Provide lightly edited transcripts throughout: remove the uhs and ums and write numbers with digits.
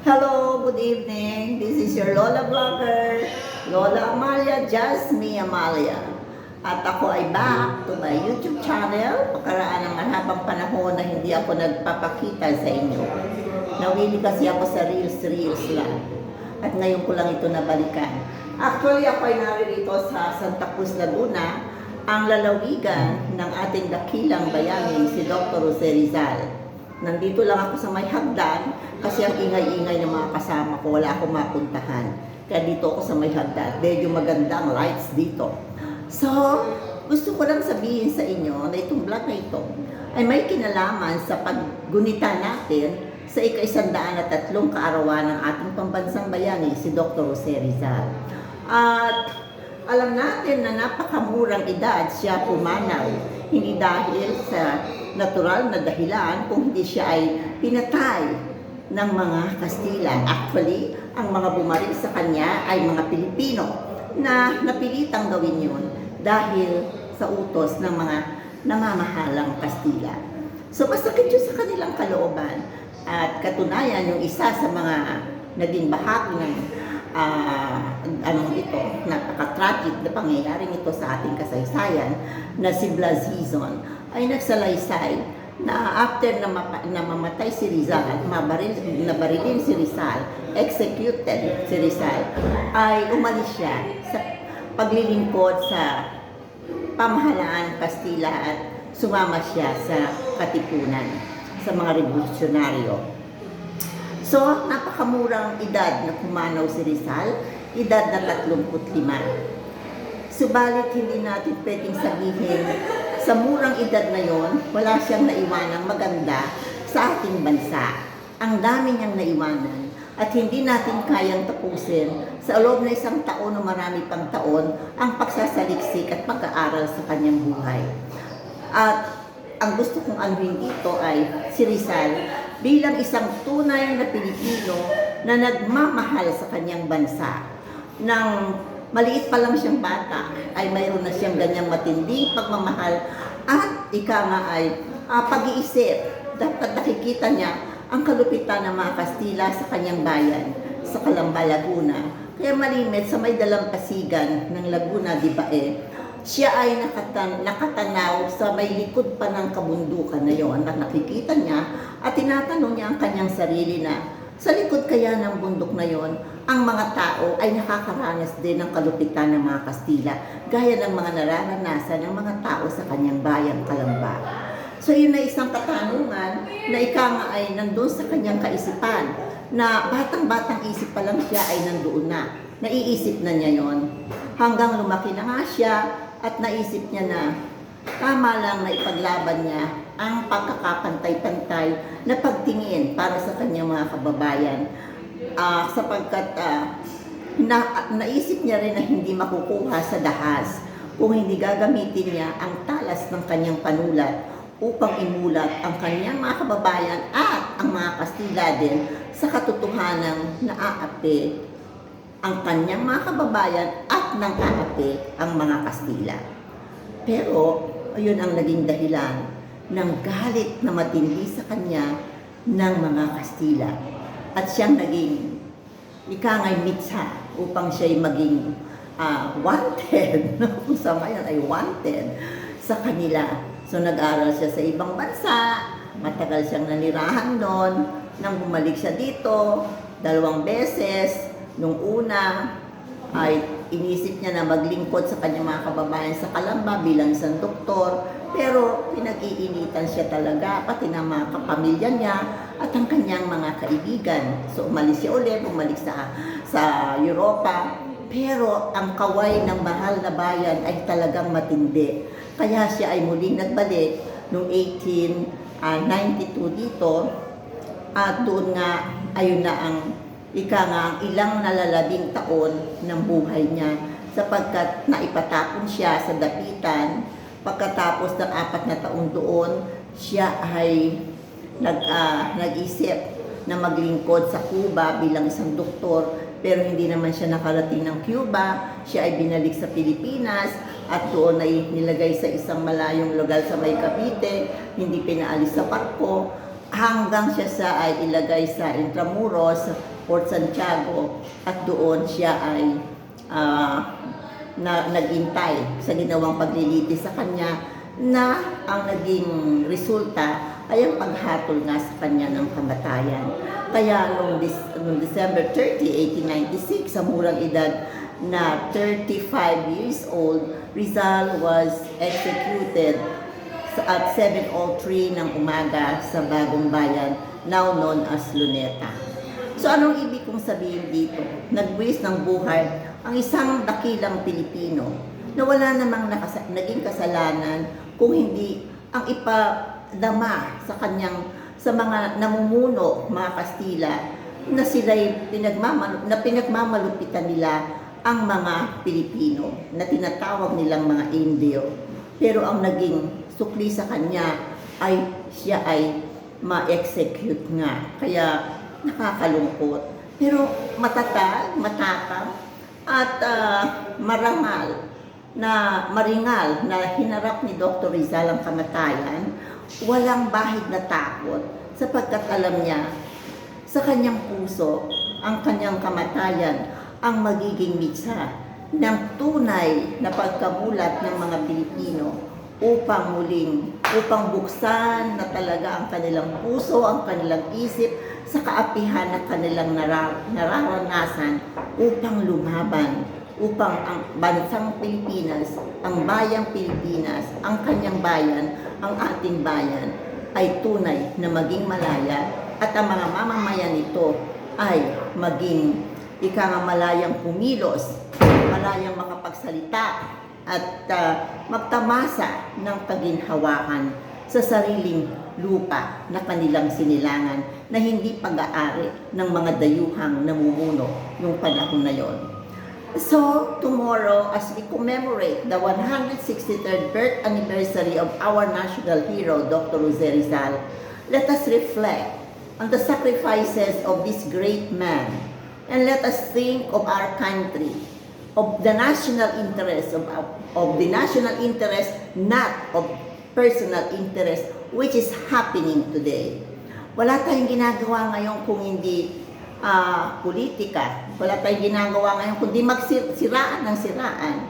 Hello, good evening. This is your Lola Vlogger, Lola Amalia, just me Amalia. At ako ay back to my YouTube channel. Pagkaraan ng mahabang panahon na hindi ako nagpapakita sa inyo. Nawili kasi ako sa reels lang. At ngayon ko lang ito nabalikan. Actually, ako ay naririto sa Santa Cruz, Laguna, ang lalawigan ng ating dakilang bayani, si Dr. Jose Rizal. Nandito lang ako sa may hagdan kasi ang ingay-ingay ng mga kasama ko, wala akong mapuntahan. Kaya dito ako sa may hagdan. Medyo maganda ang lights dito. So, gusto ko lang sabihin sa inyo na itong vlog na ito ay may kinalaman sa paggunita natin sa ika-103 kaarawan ng ating pambansang bayani, si Dr. Jose Rizal. At alam natin na napakamurang edad siya pumanaw. Hindi dahil sa natural na dahilan kung hindi siya ay pinatay ng mga Kastila. Actually, ang mga bumaril sa kanya ay mga Pilipino na napilitang gawin yun dahil sa utos ng mga namamahalang Kastila. So, masakit yun sa kanilang kalooban. At katunayan, yung isa sa mga naging bahagi ng napaka-tragic na pangyayaring ito sa ating kasaysayan na si Blas Hizon ay nagsalaysay na after na mamatay si Rizal, nabarilin si Rizal, executed si Rizal, ay umalis siya sa paglilingkod sa pamahalaan Kastila at sumama siya sa katipunan, sa mga revolusyonaryo. So, napakamurang edad na pumanaw si Rizal, edad na 35. Subalit, hindi natin pwedeng sabihin, sa murang edad na yon, wala siyang naiwanang maganda sa ating bansa. Ang dami niyang naiwanan at hindi natin kayang tapusin sa loob na 1 taon o marami pang taon ang pagsasaliksik at pag-aaral sa kanyang buhay. At ang gusto kong anuhin dito ay si Rizal bilang isang tunay na Pilipino na nagmamahal sa kanyang bansa. Nang maliit pa lang siyang bata, ay mayroon na siyang ganyang matinding pagmamahal at ika nga ay pag-iisip. Dapat nakikita niya ang kalupitan ng mga Kastila sa kanyang bayan, sa Calamba, Laguna. Kaya malimit sa may dalampasigan ng Laguna, di ba siya ay nakatanaw sa may likod pa ng kabundukan na yon at nakikita niya at tinatanong niya ang kanyang sarili na sa likod kaya ng bundok na yon, ang mga tao ay nakakaranas din ng kalupitan ng mga Kastila gaya ng mga nararanasan ng mga tao sa kanyang bayan Calamba. So yun na isang katanungan na ika nga ay nandun sa kanyang kaisipan na batang-batang isip pa lang siya ay nandoon na. Naiisip na niya yon hanggang lumaki na nga siya at naisip niya na tama lang na ipaglaban niya ang pagkakapantay-pantay na pagtingin para sa kanyang mga kababayan sapagkat naisip niya rin na hindi makukuha sa dahas kung hindi gagamitin niya ang talas ng kanyang panulat upang imulat ang kanyang mga kababayan at ang mga Kastila din sa katotohanan na aapi ang kanyang mga kababayan at nang aapi ang mga Kastila. Pero, ayun ang naging dahilan ng galit na matindi sa kanya ng mga Kastila. At siyang naging ikangay mitsa upang siya'y maging wanted, kung sa ngayon ay wanted sa kanila. So, nag-aral siya sa ibang bansa, matagal siyang nanirahan doon, nang bumalik siya dito, 2 beses. Nung una ay inisip niya na maglingkod sa kanyang mga kababayan sa Calamba bilang isang doktor, pero pinag-iinitan siya talaga, pati ng mga kapamilya niya at ang kanyang mga kaibigan. So umalis siya ulit, bumalik sa Europa, pero ang kaway ng mahal na bayan ay talagang matindi. Kaya siya ay muling nagbalik noong 1892 dito at doon nga ayun na ang ang ilang nalalabing taon ng buhay niya sapagkat naipatapon siya sa dapitan. Pagkatapos ng 4 na taon doon, siya ay nag-isip na maglingkod sa Cuba bilang isang doktor, pero hindi naman siya nakarating ng Cuba. Siya ay binalik sa Pilipinas at doon ay nilagay sa isang malayong lugar sa may Cavite, hindi pinaalis sa barko. hanggang siya ay ilagay sa Intramuros, Port Santiago, at doon siya ay nagintay sa ginawang paglilitis sa kanya, na ang naging resulta ay ang paghatol nga sa kanya ng kamatayan. Kaya noong December 30, 1896, sa murang edad na 35 years old, Rizal was executed at 7:03 ng umaga sa Bagong Bayan, now known as Luneta. So anong ibig kong sabihin dito? Nagbuwis ng buhay ang isang dakilang Pilipino na wala namang naging kasalanan kung hindi ang ipadama sa mga namumuno, mga Kastila, na sila'y pinagmamalupitan nila ang mga Pilipino na tinatawag nilang mga Indio. Pero ang naging sukli sa kanya ay siya ay ma-execute nga. Kaya nakakalungkot. Pero matatag, matapang, at maringal na hinarap ni Dr. Rizal ang kamatayan, walang bahid na takot, sapagkat alam niya sa kanyang puso ang kanyang kamatayan ang magiging mitsa ng tunay na pagkamulat ng mga Pilipino upang buksan na talaga ang kanilang puso, ang kanilang isip sa kaapihan na kanilang nararanasan upang lumaban, upang ang bansang Pilipinas, ang bayang Pilipinas, ang kanyang bayan, ang ating bayan ay tunay na maging malaya, at ang mga mamamayan nito ay maging malayang pumilos, malayang makapagsalita, at magtamasa ng kaginhawahan sa sariling lupa na kanilang sinilangan, na hindi pag-aari ng mga dayuhang namumuno noong panahon na yon. So, tomorrow, as we commemorate the 163rd birth anniversary of our national hero, Dr. Jose Rizal, let us reflect on the sacrifices of this great man, and let us think of our country, of the national interest, of the national interest, not of personal interest, which is happening today. Wala tayong ginagawa ngayon kung hindi politika. Wala tayong ginagawa ngayon kundi magsiraan ng siraan.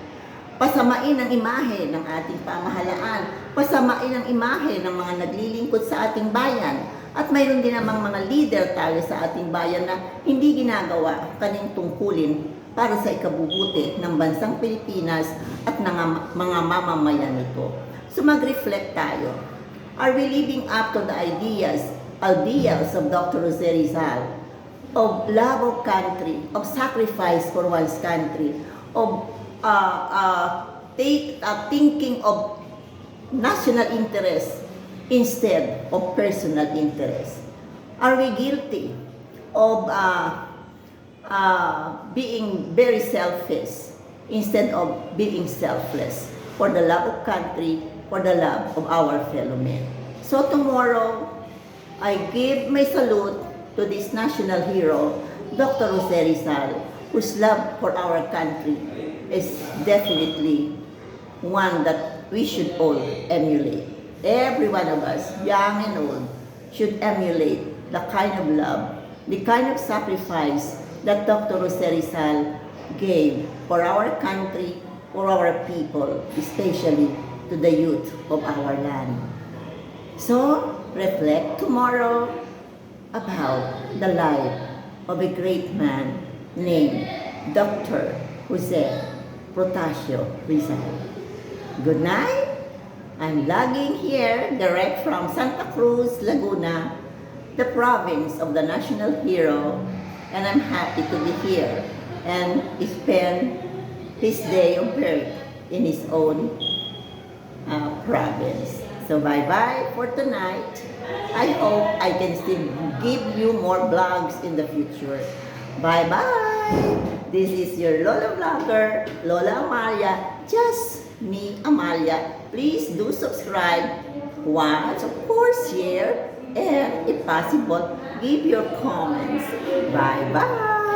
Pasamain ang imahe ng ating pamahalaan. Pasamain ang imahe ng mga naglilingkod sa ating bayan. At mayroon din namang mga leader tayo sa ating bayan na hindi ginagawa kanyang tungkulin para sa ikabubuti ng bansang Pilipinas at ng mga mamamayan nito. So mag-reflect tayo. Are we living up to the ideals of Dr. Jose Rizal, of love of country, of sacrifice for one's country, of thinking of national interest instead of personal interest? Are we guilty of being very selfish instead of being selfless for the love of country, for the love of our fellow men? So tomorrow, I give my salute to this national hero, Dr. Jose Rizal, whose love for our country is definitely one that we should all emulate. Every one of us, young and old, should emulate the kind of love, the kind of sacrifice that Dr. Jose Rizal gave for our country, for our people, especially to the youth of our land. So, reflect tomorrow about the life of a great man named Dr. Jose Protasio Rizal. Good night. I'm logging here direct from Santa Cruz, Laguna, the province of the national hero, and I'm happy to be here and spend his day of birth in his own province. So bye-bye for tonight. I hope I can still give you more vlogs in the future. Bye-bye! This is your Lola Vlogger, Lola Amalia, just me, Amalia. Please do subscribe, watch, of course, share, and if possible, give your comments. Bye-bye!